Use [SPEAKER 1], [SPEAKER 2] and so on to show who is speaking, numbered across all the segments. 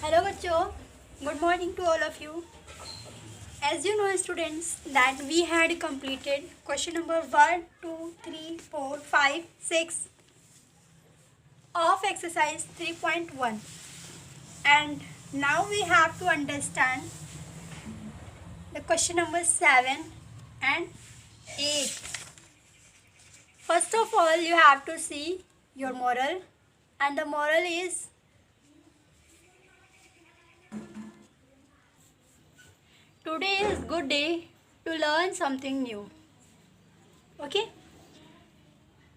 [SPEAKER 1] Hello बच्चों, good morning to all of you. As you know students that we had completed question number 1, 2, 3, 4, 5, 6 of exercise 3.1 and now we have to understand the question number 7 and 8. First of all you have to see your moral and the moral is today is good day to learn something new. Okay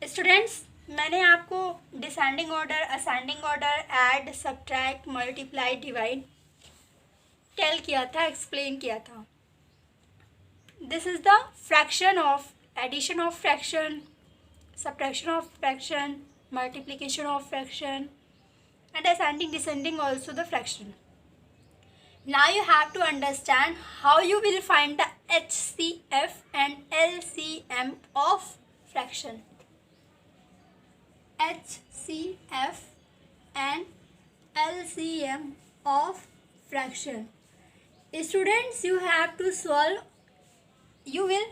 [SPEAKER 1] students, मैंने आपको descending order, ascending order, add, subtract, multiply, divide tell किया था, explain किया था. This is the fraction of addition of fraction, subtraction of fraction, multiplication of fraction and ascending descending also the fraction. Now you have to understand how you will find the HCF and LCM of fraction. HCF and LCM of fraction. Students, you have to solve. You will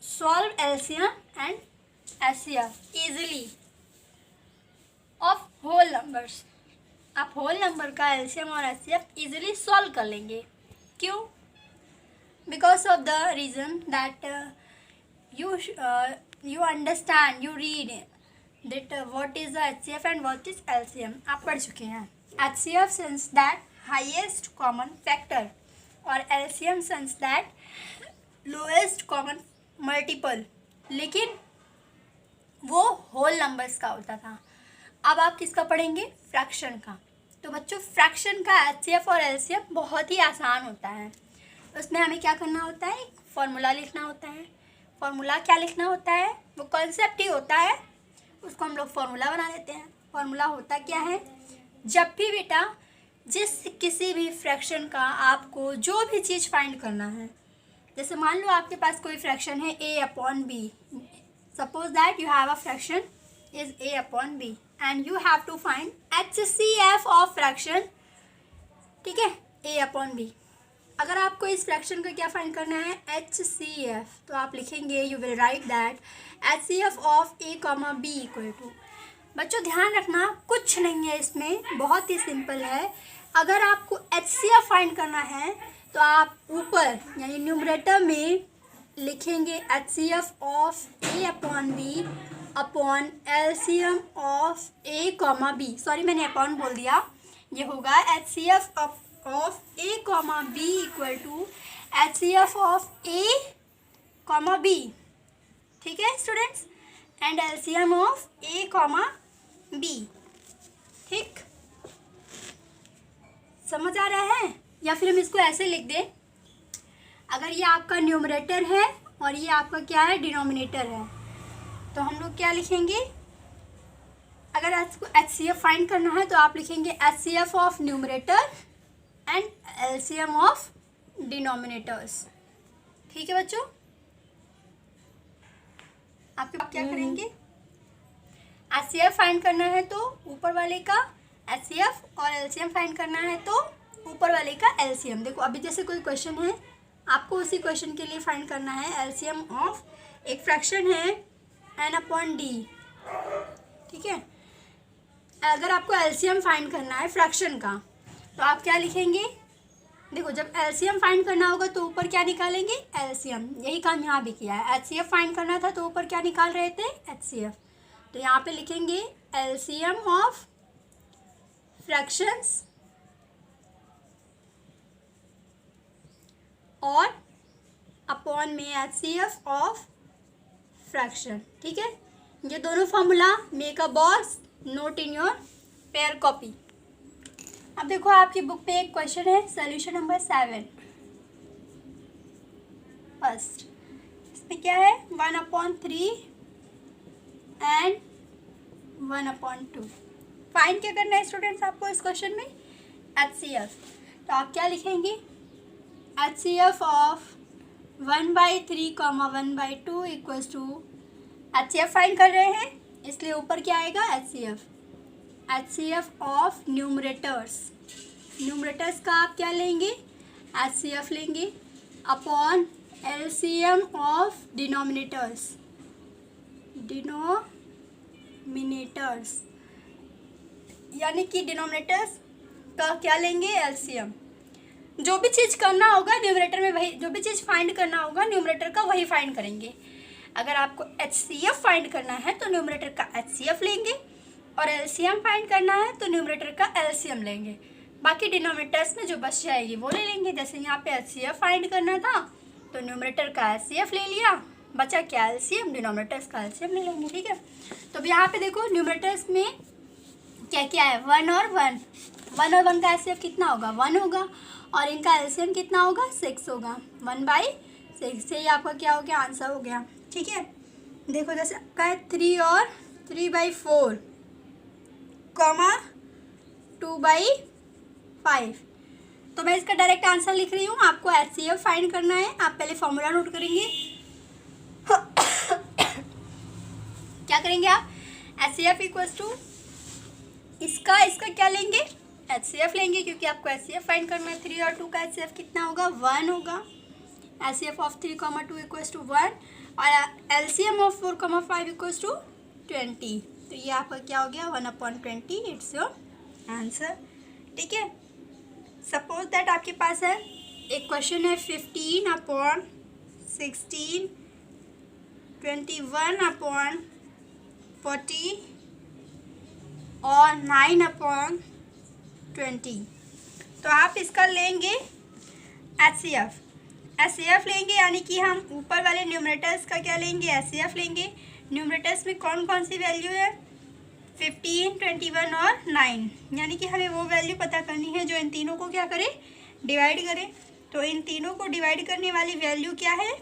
[SPEAKER 1] solve LCM and HCF easily of whole numbers. आप whole number का LCM और HCF easily solve कर लेंगे. क्यों? Because of the reason that you understand, you read that what is the HCF and what is LCM. आप पढ़ चुके हैं. HCF sense that highest common factor और LCM sense that lowest common multiple, लेकिन वो होल नंबर्स का होता था. अब आप किसका पढ़ेंगे? फ्रैक्शन का. तो बच्चों, फ्रैक्शन का एचसीएफ और एलसीएम बहुत ही आसान होता है. उसमें हमें क्या करना होता है? एक फॉर्मूला लिखना होता है. फॉर्मूला क्या लिखना होता है? वो कॉन्सेप्ट ही होता है, उसको हम लोग फॉर्मूला बना देते हैं. फॉर्मूला होता क्या है? जब भी बेटा किसी भी फ्रैक्शन का आपको जो भी चीज़ फाइंड करना है, जैसे मान लो आपके पास कोई फ्रैक्शन है a/b. Suppose that you have a fraction is a/b and you have to find HCF of fraction. ठीक है, a/b. अगर आपको इस फ्रैक्शन का क्या फाइंड करना है? HCF. तो आप लिखेंगे, you will write that HCF of a, b equal to. बच्चों ध्यान रखना, कुछ नहीं है इसमें, बहुत ही सिंपल है. अगर आपको HCF फाइंड करना है तो आप ऊपर यानी न्यूमरेटर में लिखेंगे HCF of a/b upon LCM of a, b. Sorry, मैंने अपॉन बोल दिया. ये होगा HCF of a, b equal to HCF of a, b. ठीक है students, and LCM of a, b. ठीक, समझ आ रहा है? या फिर हम इसको ऐसे लिख दें, अगर ये आपका न्यूमरेटर है और ये आपका क्या है? डिनोमिनेटर है. तो हम लोग क्या लिखेंगे? अगर आपको HCF फाइंड करना है तो आप लिखेंगे HCF of numerator and LCM of denominators. ठीक है बच्चों, आप क्या करेंगे? HCF फाइंड करना है तो ऊपर वाले का HCF और LCM फाइंड करना है तो ऊपर वाले का LCM. देखो, अभी जैसे कोई क्वेश्चन है, आपको उसी क्वेश्चन के लिए फाइंड करना है LCM ऑफ एक फ्रैक्शन है n/d. ठीक है, अगर आपको एलसीएम फाइंड करना है फ्रैक्शन का तो आप क्या लिखेंगे? देखो, जब एलसीएम फाइंड करना होगा तो ऊपर क्या निकालेंगे? एलसीएम. यही काम यहाँ भी किया है. एचसीएफ फाइंड करना था तो ऊपर क्या निकाल रहे थे? एचसीएफ. तो यहाँ पे लिखेंगे एलसीएम ऑफ फ्रैक्शंस और अपॉन में एचसीएफ ऑफ फ्रैक्शन. ठीक है, ये दोनों formula make a box, note in your pair copy. अब देखो, आपकी बुक पे एक क्वेश्चन है, सॉल्यूशन नंबर 7. फर्स्ट इसमें क्या है? 1/3 एंड 1/2. फाइंड क्या करना है स्टूडेंट्स आपको इस क्वेश्चन में? HCF. तो आप क्या लिखेंगे? HCF of 1/3, 1/2 equals to HCF find कर रहे हैं इसलिए ऊपर क्या आएगा? HCF. HCF of numerators, numerators का आप क्या लेंगे, HCF लेंगे upon LCM of denominators, denominators यानी कि डिनोमिनेटर्स का क्या लेंगे, LCM। जो भी चीज़ करना होगा न्यूमरेटर में वही, जो भी चीज़ फाइंड करना होगा न्यूमरेटर का वही फाइंड करेंगे। अगर आपको HCF फाइंड करना है तो न्यूमरेटर का HCF लेंगे और LCM फाइंड करना है तो न्यूमरेटर का LCM लेंगे। बाकी डिनोमिनेटर्स में जो बच जाएगी वो ले लेंगे। जैसे यहाँ पे HCF फाइंड करना था तो न्यूमरेटर का HCF ले लिया, बचा क्या, LCM, डिनोमिनेटर्स का LCM ले लेंगे। ठीक है, तो अब यहाँ पे देखो न्यूमरेटर्स में क्या क्या है, 1 और 1, 1 और 1 का HCF कितना होगा, 1 होगा और इनका LCM कितना होगा, 6 होगा, 1/6 से ही आपका क्या हो गया, आंसर हो गया। ठीक है, देखो जैसे आपका है 3 और 3/4 कॉमा 2/5, तो मैं इसका डायरेक्ट आंसर लिख रही हूँ। आपको HCF फाइंड करना है, आप पहले फॉर्मूला नोट करेंगे क्या करेंगे आप, HCF इक्वल्स टू इसका क्या लेंगे, HCF लेंगे क्योंकि आपको HCF फाइंड करना है। 3 और 2 का HCF कितना होगा, 1 होगा। HCF ऑफ 3, 2 इक्वल्स टू 1 और LCM ऑफ 4, 5 इक्वल्स टू 20। तो ये आपका क्या हो गया, 1/20, इट्स योर आंसर। ठीक है, सपोज दैट आपके पास है एक क्वेश्चन है 15/16, 21/40 और 9/20। तो आप इसका लेंगे HCF लेंगे, यानी कि हम ऊपर वाले न्यूमरेटर्स का क्या लेंगे, HCF लेंगे। न्यूमरेटर्स में कौन कौन सी वैल्यू है, 15, 21 और 9, यानी कि हमें वो वैल्यू पता करनी है जो इन तीनों को क्या करे, डिवाइड करें। तो इन तीनों को डिवाइड करने वाली वैल्यू क्या है,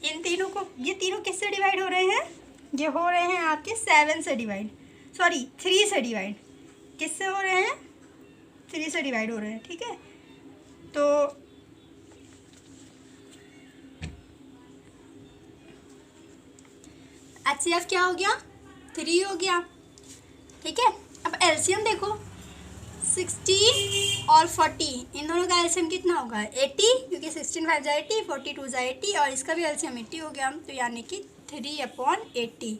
[SPEAKER 1] इन तीनों को, ये तीनों किससे डिवाइड हो रहे हैं, ये हो रहे हैं आपके 7 से डिवाइड, सॉरी 3 से डिवाइड, किससे हो रहे हैं, 3 से डिवाइड हो रहे हैं। ठीक है, तो HCF क्या हो गया, 3 हो गया। ठीक है, अब LCM देखो 16 और 40, इन दोनों का LCM कितना होगा, 80, क्योंकि 16 5 80, 42 80 और इसका भी LCM 80 हो गया। तो यानी कि 3/80,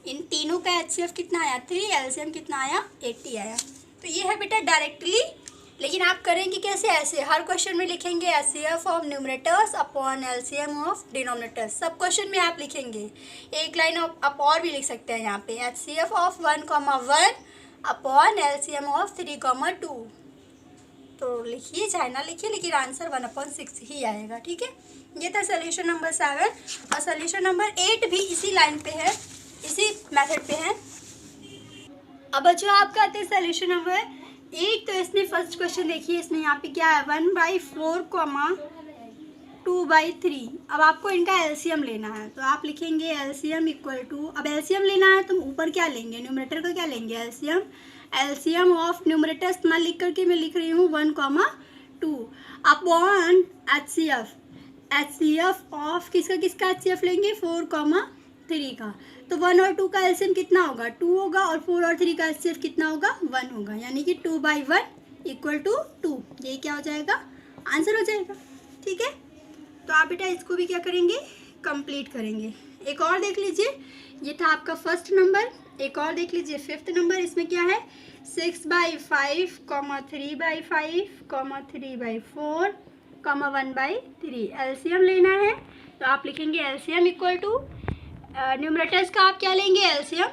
[SPEAKER 1] इन तीनों का HCF कितना आया, 3, LCM कितना आया, 80 आया। तो ये है बेटा डायरेक्टली, लेकिन आप करेंगे कैसे, ऐसे हर क्वेश्चन में लिखेंगे HCF of numerators upon LCM of denominators, सब क्वेश्चन में आप लिखेंगे। एक लाइन आप और भी लिख सकते हैं यहाँ पे, HCF of 1,1 upon LCM of 3,2। तो लिखिए चाहे ना लिखिए, लेकिन आंसर 1/6 ही आएगा। ठीक है, ये था सोल्यूशन नंबर 7 और सोल्यूशन नंबर 8 भी इसी लाइन पे है, इसी मेथड पे है। अब जो आपका आते हैं सोल्यूशन नंबर 8, तो इसमें फर्स्ट क्वेश्चन देखिए, इसमें यहाँ पे क्या है, 1/4, 2/3। अब आपको इनका LCM लेना है, तो आप लिखेंगे LCM इक्वल टू, अब LCM लेना है तो ऊपर क्या लेंगे, न्यूमरेटर का क्या लेंगे, LCM ऑफ न्यूमरेटर्स ना लिख करके मैं लिख रही हूँ 1,2 अपॉन HCF ऑफ किसका HCF लेंगे, 4,3 का। तो 1 और 2 का LCM कितना होगा, 2 होगा और 4 और 3 का HCF कितना होगा, 1 होगा, यानी कि 2/1 इक्वल टू 2। ये क्या हो जाएगा, आंसर हो जाएगा। ठीक है, तो आप बेटा इसको भी क्या करेंगे, कंप्लीट करेंगे। एक और देख लीजिए, ये था आपका फर्स्ट नंबर। एक और देख लीजिए 5th नंबर, इसमें क्या है, 6/5, 3/5, 3/4, 1/3। LCM लेना है तो आप लिखेंगे LCM इक्वल टू, न्यूमरेटर्स का आप क्या लेंगे, LCM।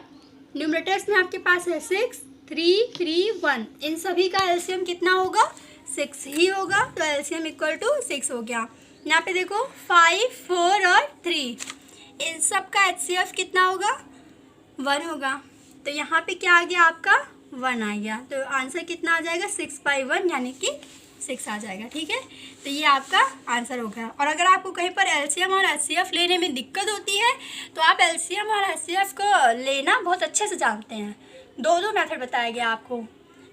[SPEAKER 1] न्यूमरेटर्स में आपके पास है 6, 3, 3, 1, इन सभी का LCM कितना होगा, 6 ही होगा। तो LCM इक्वल टू 6 हो गया। यहाँ पे देखो 5, 4 और 3, इन सब का HCF कितना होगा, 1 होगा। तो यहाँ पे क्या आ गया आपका, 1 आ गया। तो आंसर कितना आ जाएगा, 6/1 यानी कि 6 आ जाएगा। ठीक है, तो ये आपका आंसर हो गया। और अगर आपको कहीं पर LCM और HCF लेने में दिक्कत होती है तो आप LCM और HCF को लेना बहुत अच्छे से जानते हैं। दो मेथड बताया गया आपको,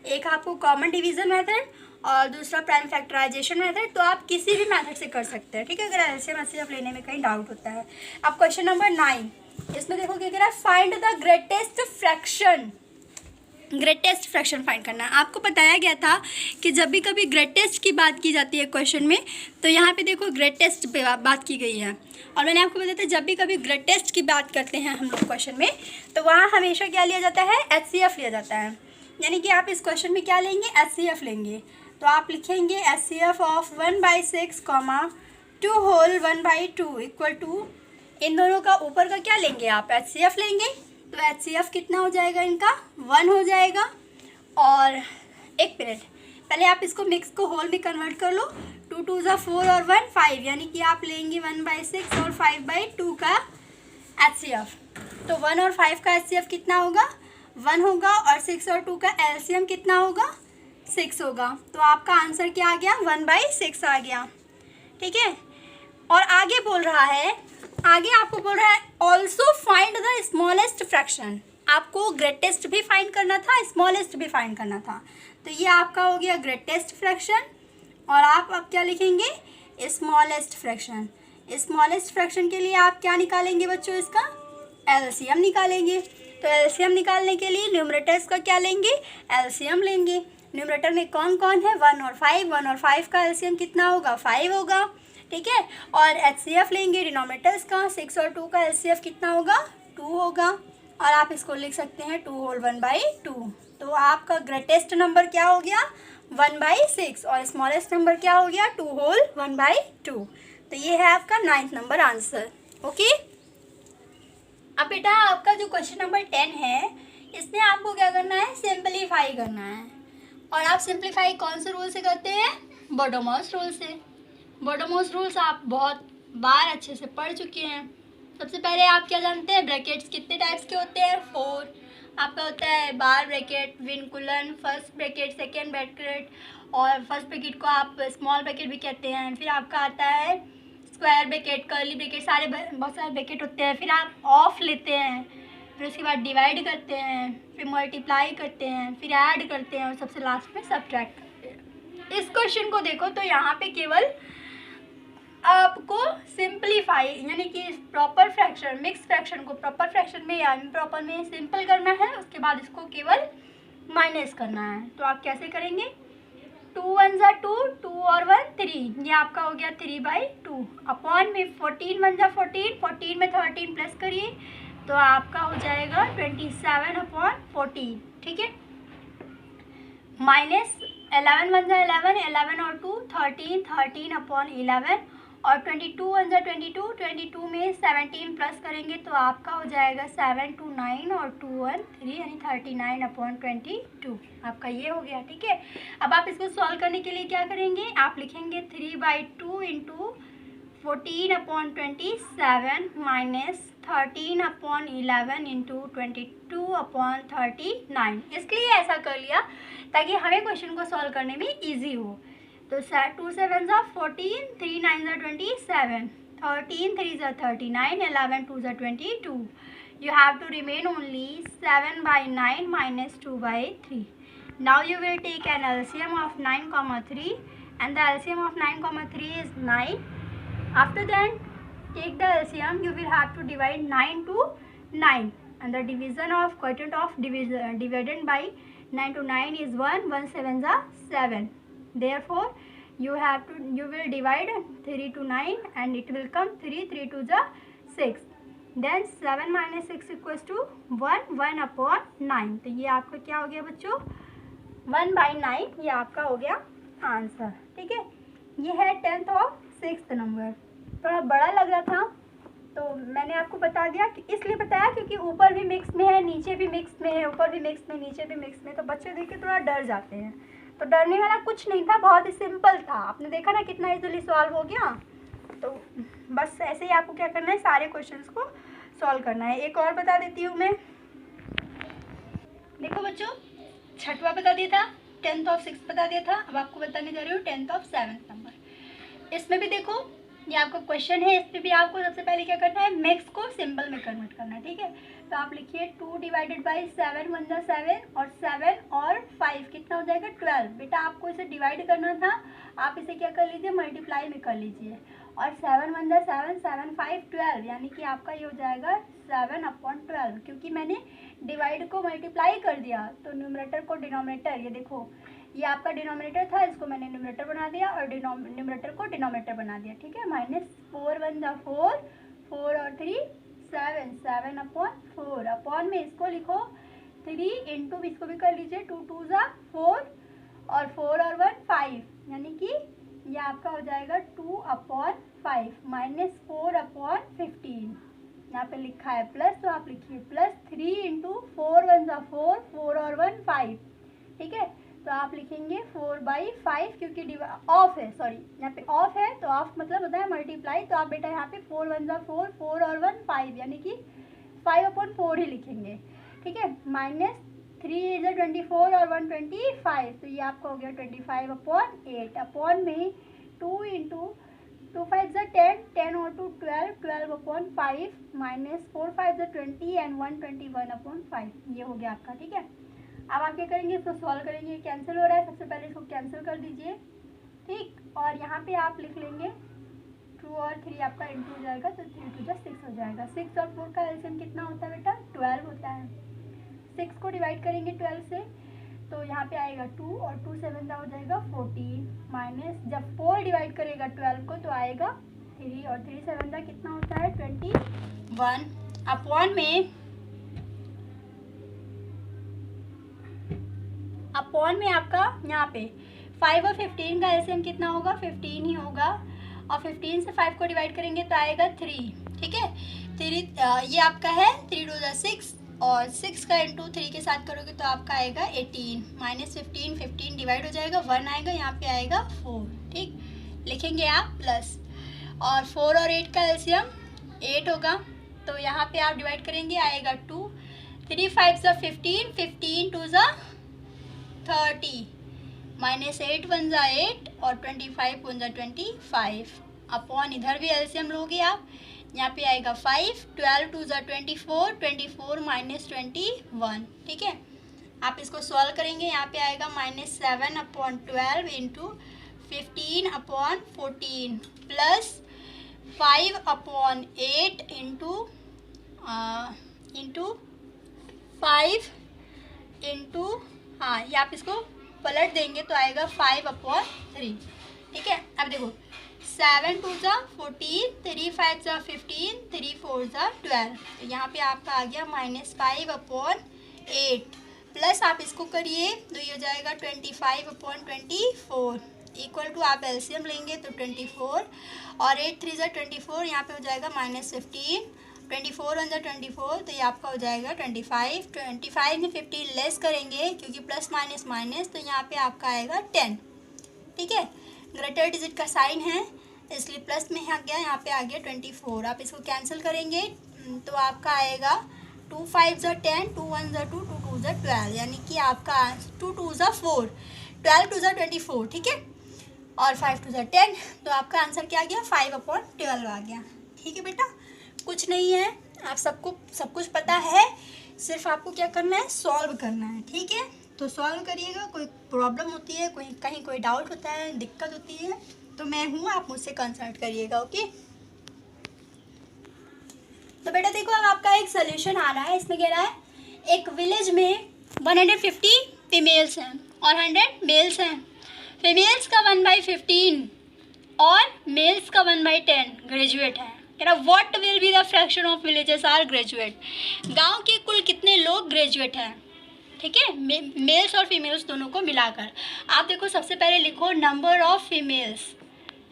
[SPEAKER 1] एक आपको कॉमन डिवीज़न मेथड और दूसरा प्राइम फैक्टराइजेशन मेथड। तो आप किसी भी मेथड से कर सकते हैं। ठीक है, अगर LCM HCF लेने में कहीं डाउट होता है। अब क्वेश्चन नंबर 9, इसमें देखो क्या कह रहा है, find the greatest fraction. Greatest fraction find करना है। आपको बताया गया था कि जब भी कभी ग्रेटेस्ट की बात की जाती है क्वेश्चन में, तो यहाँ पे देखो ग्रेटेस्ट पे बात की गई है। और मैंने आपको बताया था जब भी कभी ग्रेटेस्ट की बात करते हैं हम लोग क्वेश्चन में, तो वहाँ हमेशा क्या लिया जाता है, HCF लिया जाता है। यानी कि आप इस क्वेश्चन में क्या लेंगे, HCF लेंगे। तो आप लिखेंगे HCF of 1/6, 2 whole 1/2 equal to, इन दोनों का ऊपर का क्या लेंगे आप, HCF लेंगे। तो HCF कितना हो जाएगा इनका, 1 हो जाएगा। और एक मिनट, पहले आप इसको मिक्स को होल में कन्वर्ट कर लो। 2 2 ज़ा 4 और 1 5, यानी कि आप लेंगे 1/6 और 5/2 का HCF। तो 1 और 5 का HCF कितना होगा, 1 होगा। और 6 और 2 का LCM कितना होगा, 6 होगा। तो आपका आंसर क्या आ गया, 1/6 आ गया। ठीक है। और आगे बोल रहा है, आगे आपको बोल रहा है also find the smallest fraction. आपको ग्रेटेस्ट भी फाइंड करना था, स्मॉलेस्ट भी फाइंड करना था। तो ये आपका हो गया ग्रेटेस्ट फ्रैक्शन। और आप अब क्या लिखेंगे, स्मॉलेस्ट फ्रैक्शन। स्मॉलेस्ट फ्रैक्शन के लिए आप क्या निकालेंगे बच्चों, इसका LCM निकालेंगे। तो LCM निकालने के लिए न्यूमरेटर्स का क्या लेंगे, LCM लेंगे। न्यूमरेटर में कौन कौन है, 1 और 5। 1 और 5 का LCM कितना होगा, 5 होगा। ठीक है। और HCF लेंगे डिनोमिनेटर्स का, 6 और 2 का LCF कितना होगा, 2 होगा। और आप इसको लिख सकते हैं 2 होल 1/2। तो आपका ग्रेटेस्ट नंबर क्या हो गया, 1/6। और स्मॉलेस्ट नंबर क्या हो गया, 2 होल 1/2। तो ये है आपका 9th नंबर आंसर। ओके। अब बेटा आपका जो क्वेश्चन नंबर 10 है, इसमें आपको क्या करना है, सिंपलीफाई करना है। और आप सिंपलीफाई कौन से रूल से करते हैं, बॉडोमॉस रूल से। बॉडोमॉस रूल्स आप बहुत बार अच्छे से पढ़ चुके हैं। सबसे पहले आप क्या जानते हैं, ब्रैकेट्स कितने टाइप्स के होते हैं, 4। आपका होता है bar bracket, vinculum, first bracket, second bracket. और फर्स्ट ब्रैकेट को आप स्मॉल ब्रैकेट भी कहते हैं। फिर आपका आता है स्क्वायर ब्रैकेट, कर्ली ब्रैकेट, सारे बहुत सारे ब्रैकेट होते हैं। फिर आप ऑफ लेते हैं, फिर उसके बाद डिवाइड करते हैं, फिर मल्टीप्लाई करते हैं, फिर ऐड करते हैं, और सबसे लास्ट में सब्ट्रैक्ट करते हैं। इस क्वेश्चन को देखो तो यहाँ पे केवल आपको सिंपलीफाई यानी कि प्रॉपर फ्रैक्शन, मिक्स फ्रैक्शन को प्रॉपर फ्रैक्शन में या इम्प्रॉपर में सिंपल करना है। उसके बाद इसको केवल माइनस करना है। तो आप कैसे करेंगे, 2 1 ज़ा 2, 2 और 1 3, ये आपका हो गया 3/2 अपॉन में 14 1 ज़ा 14, 14 में 13 प्लस करिए तो आपका हो जाएगा 27/14। ठीक है। माइनस 11 1 ज़ा 11, 11 और 2 13, 13/11। और 22 1 ज़ा 22, 22 में 17 प्लस करेंगे तो आपका हो जाएगा 7 2 9 और 2 1 3, यानी 39/22। आपका ये हो गया। ठीक है। अब आप इसको सॉल्व करने के लिए क्या करेंगे, आप लिखेंगे 3/2 इंटू 14/27 माइनस 13/11 इंटू 22/39। इसलिए ऐसा कर लिया ताकि हमें क्वेश्चन को सॉल्व करने में ईजी हो। तो 2 7 ज़ा 14, 3 9 ज़ा 27, 13 3 ज़ा 39, 11 2 ज़ा 22। You have to remain only 7/9 minus 2/3. Now you will take an LCM of 9, 3, and the LCM of 9, 3 is 9. After that, take the LCM. You will have to divide 9 to 9, and the division of quotient of dividend by 9 to 9 is 1. 1 7 ज़ा 7. Therefore, you will divide 3 to 9, and it will come 3 3 2 ज़ा 6. Then 7 minus 6 equals to 1, 1/9. तो ये आपका क्या हो गया बच्चों, 1/9। ये आपका हो गया आंसर। ठीक है। ये है 10th और 6th नंबर। थोड़ा बड़ा लग रहा था तो मैंने आपको बता दिया, कि इसलिए बताया क्योंकि ऊपर भी मिक्स में है, नीचे भी मिक्स में है, ऊपर भी मिक्स में, नीचे भी मिक्स में। तो बच्चे देख के थोड़ा डर जाते हैं। तो डरने वाला कुछ नहीं था, बहुत ही सिंपल था। आपने देखा ना कितना इजीली सॉल्व हो गया। तो बस ऐसे ही आपको क्या करना है, सारे क्वेश्चंस को सॉल्व करना है। एक और बता देती हूँ मैं। देखो बच्चों, 6वां बता दिया था, 10th और 6th बता दिया था। अब आपको बताने जा रही हूँ 10th और 7th नंबर। इसमें भी देखो, ये आपका क्वेश्चन है, इसमें भी आपको सबसे पहले क्या करना है, मिक्स को सिंबल में कन्वर्ट करना है। ठीक है। तो आप लिखिए 2 डिवाइडेड बाई 7 1 ज़ा 7, और 7 और 5 कितना हो जाएगा, 12। बेटा आपको इसे डिवाइड करना था, आप इसे क्या कर लीजिए, मल्टीप्लाई में कर लीजिए। और 7 1 जा 7, 7 5 12, यानी कि आपका ये हो जाएगा 7/12, क्योंकि मैंने डिवाइड को मल्टीप्लाई कर दिया तो न्यूमरेटर को डिनोमिनेटर, ये देखो ये आपका डिनोमिनेटर था, इसको मैंने न्यूमरेटर बना दिया और न्यूमरेटर को डिनोमिनेटर बना दिया, ठीक है। -4 1 जा 4, 4 और 3 7, 7/4, अपॉन में इसको लिखो 3 इंटू, इसको भी कर लीजिए, 2 2 जा 4 और 4 और 1 5, यानी कि ये आपका हो जाएगा 2/5 -4/15। यहाँ पे लिखा है प्लस, तो आप लिखिए +3 इंटू 4 1 जा 4, 4 और 1 5, ठीक है। तो आप लिखेंगे 4/5, क्योंकि ऑफ है, सॉरी यहाँ पे ऑफ है, तो ऑफ मतलब होता है मल्टीप्लाई, तो आप बेटा यहाँ पे 4 1 जा 4, 4 और 1 5, यानी कि 5/4 ही लिखेंगे, ठीक है। -3 इज 24 और 1 25, तो ये आपका हो गया 25/8, अपॉन में 2 इंटू 2 5 जा 10, 10 और 2 12, 12/5 -4 5 जा 20 एंड 1 21/5, ये हो गया आपका, ठीक है। अब आप क्या करेंगे, इसको सॉल्व करेंगे, कैंसिल हो रहा है, सबसे पहले इसको कैंसिल कर दीजिए, ठीक। और यहाँ पे आप लिख लेंगे 2 और 3 आपका इंटू हो जाएगा, तो 3 2 जा 6 हो जाएगा। 6 और 4 का एलसीएम कितना होता है बेटा, 12 होता है। 6 को डिवाइड करेंगे 12 से, तो यहाँ पे आएगा 2 और 2 7 हो जाएगा 14, माइनस जब 4 डिवाइड करेगा 12 को तो आएगा 3 और 3 7 कितना होता है 21, अपॉन में आपका यहाँ पे 5 और 15 का एलसीएम कितना होगा, 15 ही होगा, और 15 से 5 को डिवाइड करेंगे तो आएगा 3, ठीक है। 3 ये आपका है 3 2 जा 6, और 6 का इंटू 3 के साथ करोगे तो आपका आएगा 18, -15, 15 डिवाइड हो जाएगा, 1 आएगा, यहाँ पे आएगा 4, ठीक। लिखेंगे आप प्लस, और 4 और 8 का एलसीएम 8 होगा, तो यहाँ पे आप डिवाइड करेंगे आएगा 2, 3 5 जा 15, 15 2 जा 30, -8 1 जा 8 और 25 1 जा 25, अपॉन इधर भी एलसीएम लोगे आप, यहाँ पे आएगा 5, 12 2 जा 24, 24 -21, ठीक है। आप इसको सॉल्व करेंगे, यहाँ पे आएगा -7/12 इंटू 15/14 प्लस 5/8 इंटू 5 इंटू, हाँ ये आप इसको पलट देंगे तो आएगा 5/3, ठीक है। अब देखो 7 2 जा 14, 3 5 जा 15, 3 4 जा 12, तो यहाँ पे आपका आ गया -5/8, प्लस आप इसको करिए तो ये हो जाएगा 25/24, इक्वल टू आप एलसीएम लेंगे तो 24 और 8 3 जा 24, यहाँ पे हो जाएगा -15, 24 1 जा 24, तो ये आपका हो जाएगा 25, 25 में 15 लेस करेंगे क्योंकि प्लस माइनस माइनस, तो यहाँ पे आपका आएगा 10, ठीक है। ग्रेटर डिजिट का साइन है इसलिए प्लस में आ गया, यहाँ पे आ गया 24, आप इसको कैंसिल करेंगे तो आपका आएगा 2 5 जा 10, 2 1 जा 2, 2 2 जा 12, यानी कि आपका 2 2 जा 4, 12 2 जा 24, ठीक है, और 5 2 जा 10, तो आपका आंसर क्या आ गया 5/12 आ गया, ठीक है बेटा। कुछ नहीं है, आप सबको सब कुछ पता है, सिर्फ आपको क्या करना है, सॉल्व करना है, ठीक है। तो सॉल्व करिएगा, कोई प्रॉब्लम होती है, कहीं कोई डाउट होता है, दिक्कत होती है तो मैं हूँ, आप मुझसे कंसल्ट करिएगा, ओके। तो बेटा देखो अब आपका एक सोल्यूशन आ रहा है, इसमें कह रहा है एक विलेज में 150 फीमेल्स हैं और 100 मेल्स हैं। फीमेल्स का 1/15 और मेल्स का 1/10 ग्रेजुएट है। कह रहा what will be the fraction of villages are graduate, गांव के कुल कितने लोग ग्रेजुएट हैं, ठीक है, मेल्स और फीमेल्स दोनों को मिलाकर। आप देखो सबसे पहले लिखो नंबर ऑफ फीमेल्स,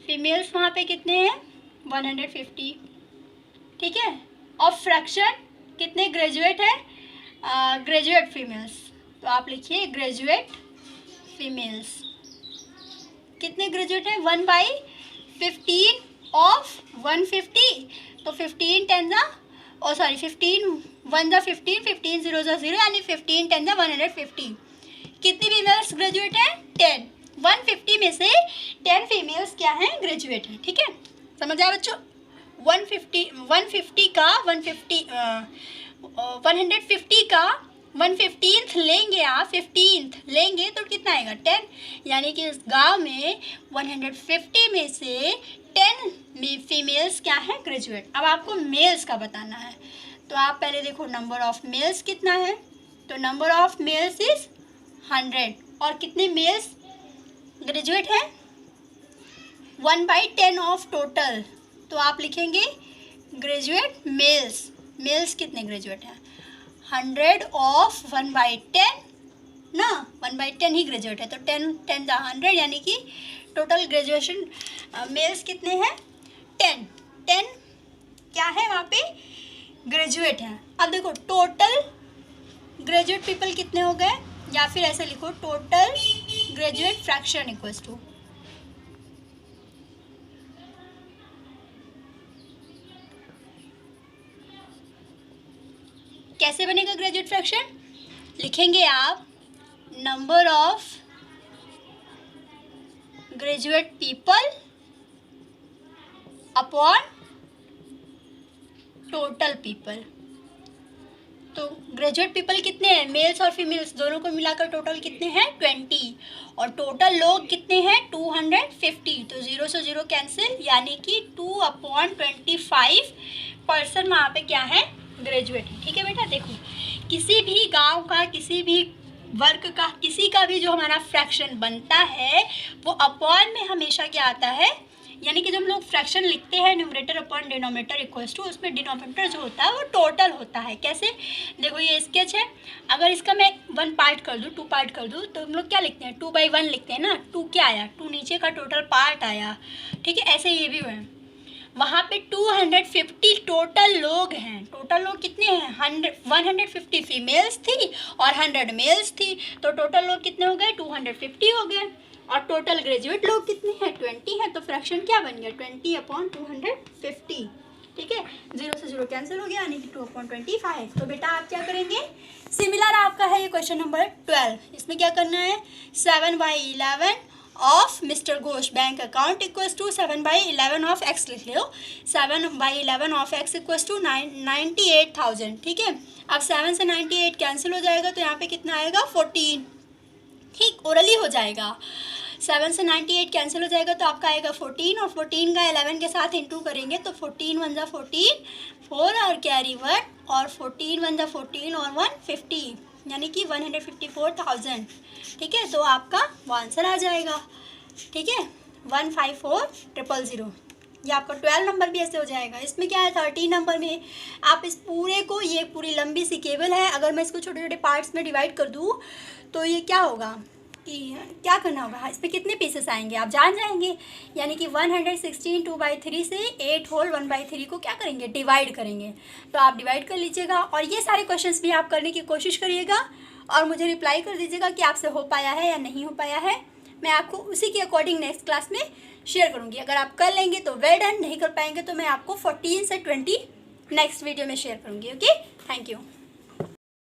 [SPEAKER 1] फीमेल्स वहाँ पे कितने हैं 150, ठीक है, और फ्रैक्शन कितने ग्रेजुएट है, ग्रेजुएट फीमेल्स, तो आप लिखिए ग्रेजुएट फीमेल्स कितने ग्रेजुएट है 1/15 ऑफ 150, तो 15 10 जा 15 1 जा 15, 15 0 जा 0, यानी 15 10 जा 150। कितनी फीमेल्स ग्रेजुएट हैं 10, 150 में से 10 फीमेल्स क्या हैं ग्रेजुएट हैं, ठीक है, समझ आया बच्चों। 150 का 150 का 1/15 लेंगे आप, 15th लेंगे तो कितना आएगा 10, यानी कि इस गांव में 150 में से 10 फीमेल्स क्या है ग्रेजुएट। अब आपको मेल्स का बताना है, तो आप पहले देखो नंबर ऑफ मेल्स कितना है, तो नंबर ऑफ मेल्स इज 100 और कितने मेल्स ग्रेजुएट हैं 1/10 ऑफ टोटल। तो आप लिखेंगे ग्रेजुएट मेल्स, मेल्स कितने ग्रेजुएट हैं 100 ऑफ 1/10 ना, 1/10 ही ग्रेजुएट है, तो 10 × 100 यानी कि टोटल ग्रेजुएशन मेल्स कितने हैं 10 क्या है वहाँ पे ग्रेजुएट हैं। अब देखो टोटल ग्रेजुएट पीपल कितने हो गए, या फिर ऐसे लिखो total graduate fraction equals to कैसे बनेगा ग्रेजुएट फ्रैक्शन, लिखेंगे आप number of graduate people upon total people. तो ग्रेजुएट पीपल कितने हैं मेल्स और फीमेल्स दोनों को मिलाकर टोटल कितने हैं 20 और टोटल लोग कितने हैं 250। तो 0 से 0 कैंसिल यानी कि 2/25 पर्सन वहाँ पे क्या है ग्रेजुएट है। ठीक है बेटा, देखो किसी भी गांव का किसी भी वर्ग का किसी का भी जो हमारा फ्रैक्शन बनता है वो अपॉन में हमेशा क्या आता है, यानी कि जब हम लोग फ्रैक्शन लिखते हैं numerator upon denominator equals to, उसमें डिनोमिनेटर जो होता है वो टोटल होता है। कैसे, देखो ये स्केच है, अगर इसका मैं 1 पार्ट कर दूँ 2 पार्ट कर दूँ तो हम लोग क्या लिखते हैं 2/1 लिखते हैं ना, 2 क्या आया 2 नीचे का टोटल पार्ट आया। ठीक है, ऐसे ये भी हुआ है, वहाँ पे 250 टोटल लोग हैं। टोटल लोग कितने हैं 150 फीमेल्स थी और 100 मेल्स थी, तो टोटल लोग कितने हो गए 250 हो गए। और टोटल ग्रेजुएट लोग कितने हैं 20 हैं, तो फ्रैक्शन क्या बन गया 20/250। ठीक है, 0 से 0 कैंसिल हो गया यानी कि 2/25। तो बेटा आप क्या करेंगे, सिमिलर आपका है ये क्वेश्चन नंबर 12, इसमें क्या करना है 7/11 of mister Ghosh bank account equals to 7/11 of X लिख लो, 7/11 ऑफ एक्स इक्वल्स टू 98,000। ठीक है, अब 7 से 98 कैंसिल हो जाएगा तो यहाँ पे कितना आएगा 14। ठीक, ओरली हो जाएगा, 7 से 98 कैंसिल हो जाएगा तो आपका आएगा 14 और 14 का 11 के साथ इंटू करेंगे तो 14 × 1 = 14, 4 और कैरी 1 और 14 × 1 = 14 और 150 यानी कि 154,000। ठीक है, तो आपका वो आंसर आ जाएगा। ठीक है, 154,000। ये आपका 12 नंबर भी ऐसे हो जाएगा। इसमें क्या है 13 नंबर में आप इस पूरे को, ये पूरी लंबी सी केबल है, अगर मैं इसको छोटे छोटे पार्ट्स में डिवाइड कर दूँ तो ये क्या होगा कि क्या करना होगा, इसमें कितने पीसेस आएंगे आप जान जाएंगे, यानी कि 116 2/3 से 8 होल 1/3 को क्या करेंगे डिवाइड करेंगे। तो आप डिवाइड कर लीजिएगा और ये सारे क्वेश्चंस भी आप करने की कोशिश करिएगा और मुझे रिप्लाई कर दीजिएगा कि आपसे हो पाया है या नहीं हो पाया है। मैं आपको उसी के अकॉर्डिंग नेक्स्ट क्लास में शेयर करूँगी। अगर आप कर लेंगे तो वेल डन, नहीं कर पाएंगे तो मैं आपको 14 से 20 नेक्स्ट वीडियो में शेयर करूँगी। Okay, thank you.